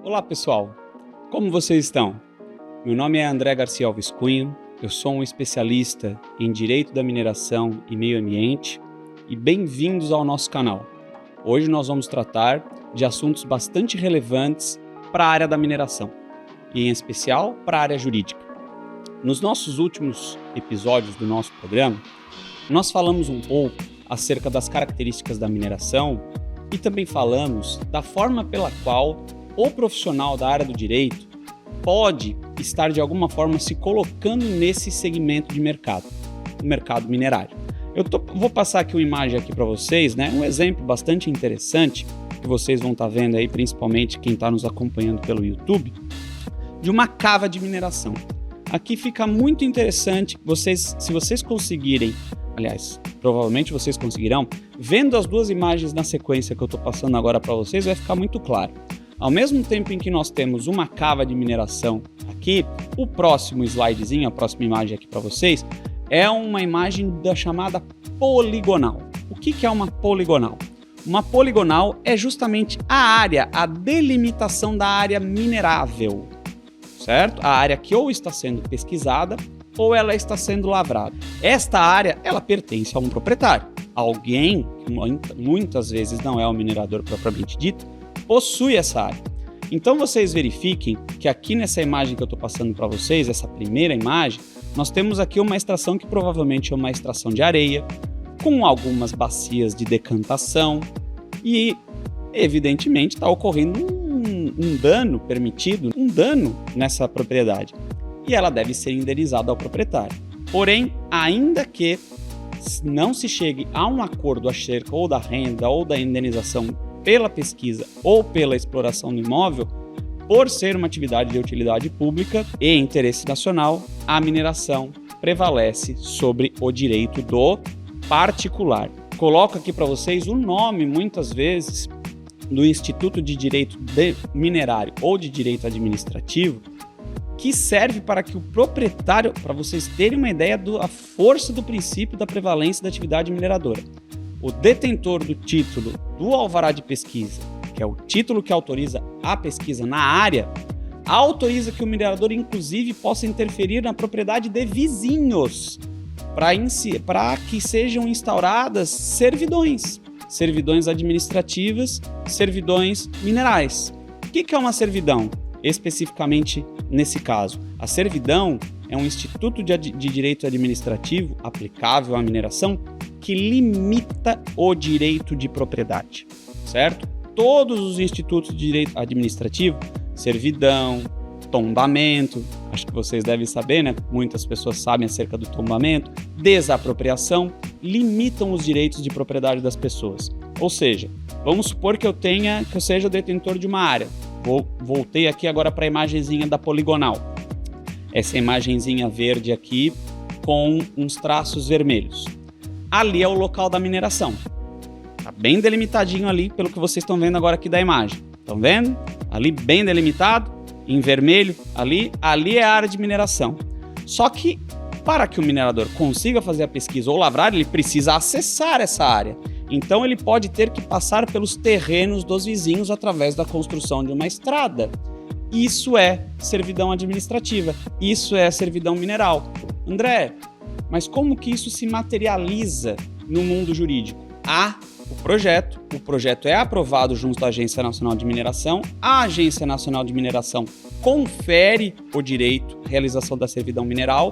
Olá pessoal, como vocês estão? Meu nome é André Garcia Alves Cunha, eu sou um especialista em Direito da Mineração e Meio Ambiente e bem-vindos ao nosso canal. Hoje nós vamos tratar de assuntos bastante relevantes para a área da mineração e em especial para a área jurídica. Nos nossos últimos episódios do nosso programa, nós falamos um pouco acerca das características da mineração e também falamos da forma pela qual o profissional da área do direito pode estar de alguma forma se colocando nesse segmento de mercado, o mercado minerário. Vou passar aqui uma imagem aqui para vocês, né? Um exemplo bastante interessante que vocês vão estar vendo aí, principalmente quem está nos acompanhando pelo YouTube, de uma cava de mineração. Aqui fica muito interessante, se vocês conseguirem, aliás, provavelmente vocês conseguirão, vendo as duas imagens na sequência que eu estou passando agora para vocês, vai ficar muito claro. Ao mesmo tempo em que nós temos uma cava de mineração aqui, o próximo slidezinho, a próxima imagem aqui para vocês, é uma imagem da chamada poligonal. O que é uma poligonal? Uma poligonal é justamente a delimitação da área minerável, certo? A área que ou está sendo pesquisada ou ela está sendo lavrada. Esta área, ela pertence a um proprietário. Alguém, que muitas vezes não é o minerador propriamente dito, possui essa área. Então vocês verifiquem que aqui nessa imagem que eu estou passando para vocês, essa primeira imagem, nós temos aqui uma extração que provavelmente é uma extração de areia, com algumas bacias de decantação e, evidentemente, está ocorrendo um dano permitido, um dano nessa propriedade. E ela deve ser indenizada ao proprietário. Porém, ainda que não se chegue a um acordo acerca ou da renda ou da indenização pela pesquisa ou pela exploração do imóvel, por ser uma atividade de utilidade pública e interesse nacional, a mineração prevalece sobre o direito do particular. Coloco aqui para vocês o nome, muitas vezes, do Instituto de Direito Minerário ou de Direito Administrativo, que serve para que o proprietário, para vocês terem uma ideia da força do princípio da prevalência da atividade mineradora. O detentor do título do alvará de pesquisa, que é o título que autoriza a pesquisa na área, autoriza que o minerador, inclusive, possa interferir na propriedade de vizinhos para que sejam instauradas servidões administrativas, servidões minerais. O que é uma servidão? Especificamente nesse caso, a servidão é um instituto de direito administrativo aplicável à mineração que limita o direito de propriedade, certo? Todos os institutos de direito administrativo, servidão, tombamento, acho que vocês devem saber, né? Muitas pessoas sabem acerca do tombamento, desapropriação, limitam os direitos de propriedade das pessoas. Ou seja, vamos supor que eu seja detentor de uma área. Voltei aqui agora para a imagenzinha da poligonal. Essa imagenzinha verde aqui com uns traços vermelhos. Ali é o local da mineração. Tá bem delimitadinho ali, pelo que vocês estão vendo agora aqui da imagem. Estão vendo? Ali bem delimitado, em vermelho, ali é a área de mineração. Só que, para que o minerador consiga fazer a pesquisa ou lavrar, ele precisa acessar essa área. Então ele pode ter que passar pelos terrenos dos vizinhos através da construção de uma estrada. Isso é servidão administrativa, isso é servidão mineral. André, mas como que isso se materializa no mundo jurídico? O projeto é aprovado junto à Agência Nacional de Mineração, a Agência Nacional de Mineração confere o direito à realização da servidão mineral.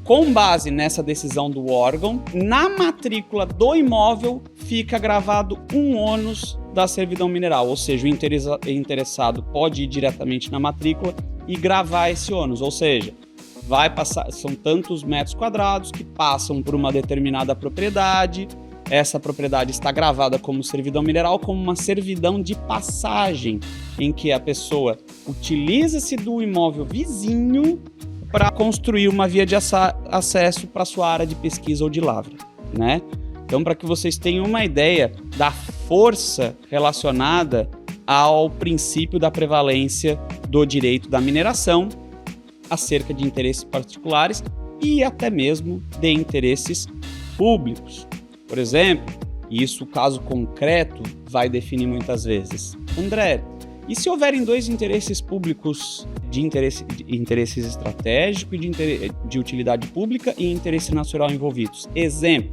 Com base nessa decisão do órgão, na matrícula do imóvel fica gravado um ônus da servidão mineral, ou seja, o interessado pode ir diretamente na matrícula e gravar esse ônus, ou seja, vai passar, são tantos metros quadrados que passam por uma determinada propriedade, essa propriedade está gravada como servidão mineral, como uma servidão de passagem, em que a pessoa utiliza-se do imóvel vizinho para construir uma via de acesso para sua área de pesquisa ou de lavra, né? Então, para que vocês tenham uma ideia da força relacionada ao princípio da prevalência do direito da mineração acerca de interesses particulares e até mesmo de interesses públicos. Por exemplo, e isso o caso concreto vai definir muitas vezes. André, E se houverem dois interesses públicos, interesses estratégicos e de utilidade pública e interesse nacional envolvidos? Exemplo,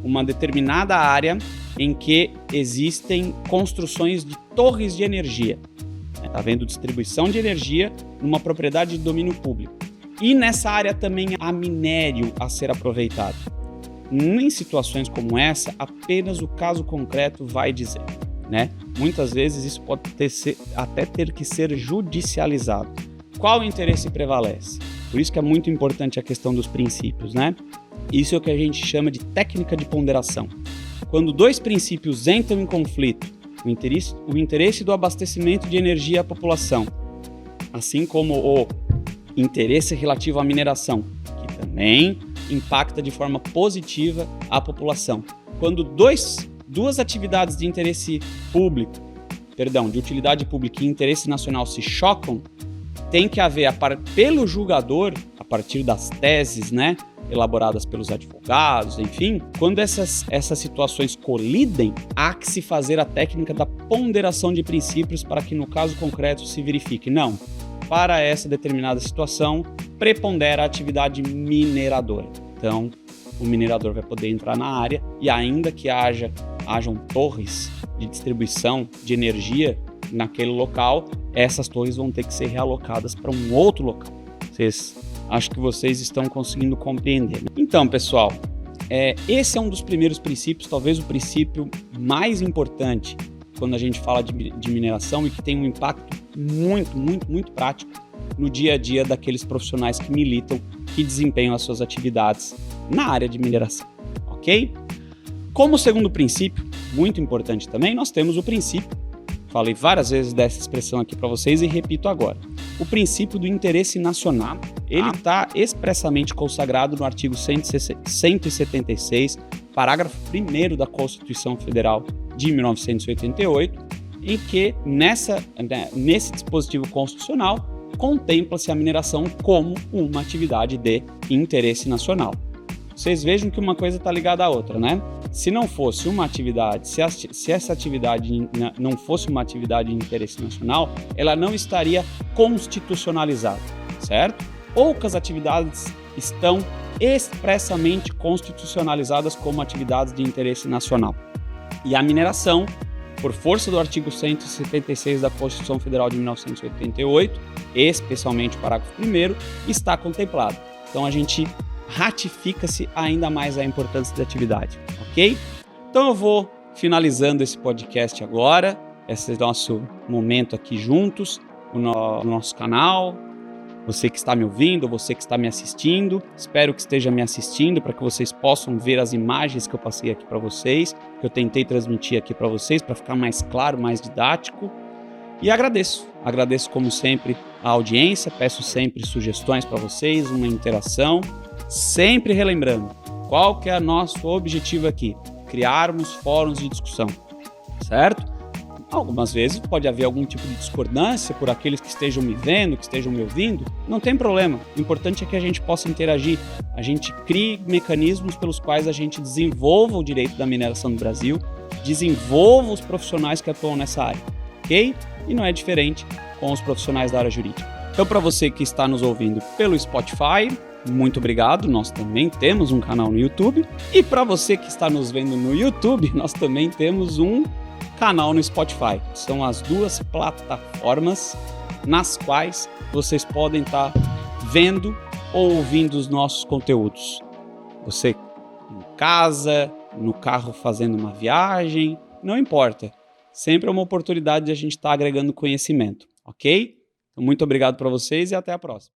uma determinada área em que existem construções de torres de energia. Está havendo distribuição de energia numa propriedade de domínio público. E nessa área também há minério a ser aproveitado. Em situações como essa, apenas o caso concreto vai dizer, né? Muitas vezes isso pode até ter que ser judicializado. Qual interesse prevalece? Por isso que é muito importante a questão dos princípios, né? Isso é o que a gente chama de técnica de ponderação. Quando dois princípios entram em conflito, o interesse do abastecimento de energia à população, assim como o interesse relativo à mineração, que também impacta de forma positiva a população. Quando duas atividades de interesse público, de utilidade pública e interesse nacional se chocam, tem que haver, pelo julgador, a partir das teses, né, elaboradas pelos advogados, enfim, quando essas situações colidem, há que se fazer a técnica da ponderação de princípios para que no caso concreto se verifique, não, para essa determinada situação, prepondera a atividade mineradora. Então, o minerador vai poder entrar na área e ainda que hajam torres de distribuição de energia naquele local, essas torres vão ter que ser realocadas para um outro local. Acho que vocês estão conseguindo compreender. Então, pessoal, esse é um dos primeiros princípios, talvez o princípio mais importante quando a gente fala de mineração e que tem um impacto muito, muito, muito prático no dia a dia daqueles profissionais que militam, que desempenham as suas atividades na área de mineração, ok? Como segundo princípio, muito importante também, nós temos o princípio, falei várias vezes dessa expressão aqui para vocês e repito agora, o princípio do interesse nacional. Ele está expressamente consagrado no artigo 176, parágrafo 1º da Constituição Federal de 1988, em que nesse dispositivo constitucional contempla-se a mineração como uma atividade de interesse nacional. Vocês vejam que uma coisa está ligada à outra, né? Se não fosse uma atividade, se essa atividade não fosse uma atividade de interesse nacional, ela não estaria constitucionalizada, certo? Poucas atividades estão expressamente constitucionalizadas como atividades de interesse nacional. E a mineração, por força do artigo 176 da Constituição Federal de 1988, especialmente o parágrafo 1º, está contemplado. Então a gente ratifica-se ainda mais a importância da atividade, ok? Então eu vou finalizando esse podcast agora, esse é o nosso momento aqui juntos, no nosso canal. Você que está me ouvindo, você que está me assistindo, espero que esteja me assistindo para que vocês possam ver as imagens que eu passei aqui para vocês, que eu tentei transmitir aqui para vocês, para ficar mais claro, mais didático. E agradeço como sempre a audiência, peço sempre sugestões para vocês, uma interação, sempre relembrando qual que é o nosso objetivo aqui, criarmos fóruns de discussão, certo? Algumas vezes pode haver algum tipo de discordância por aqueles que estejam me vendo, que estejam me ouvindo, não tem problema. O importante é que a gente possa interagir, a gente crie mecanismos pelos quais a gente desenvolva o direito da mineração no Brasil, desenvolva os profissionais que atuam nessa área, ok? E não é diferente com os profissionais da área jurídica. Então, para você que está nos ouvindo pelo Spotify, muito obrigado, nós também temos um canal no YouTube. E para você que está nos vendo no YouTube, nós também temos um canal no Spotify. São as duas plataformas nas quais vocês podem estar vendo ou ouvindo os nossos conteúdos. Você em casa, no carro fazendo uma viagem, não importa. Sempre é uma oportunidade de a gente estar agregando conhecimento, ok? Então, muito obrigado para vocês e até a próxima.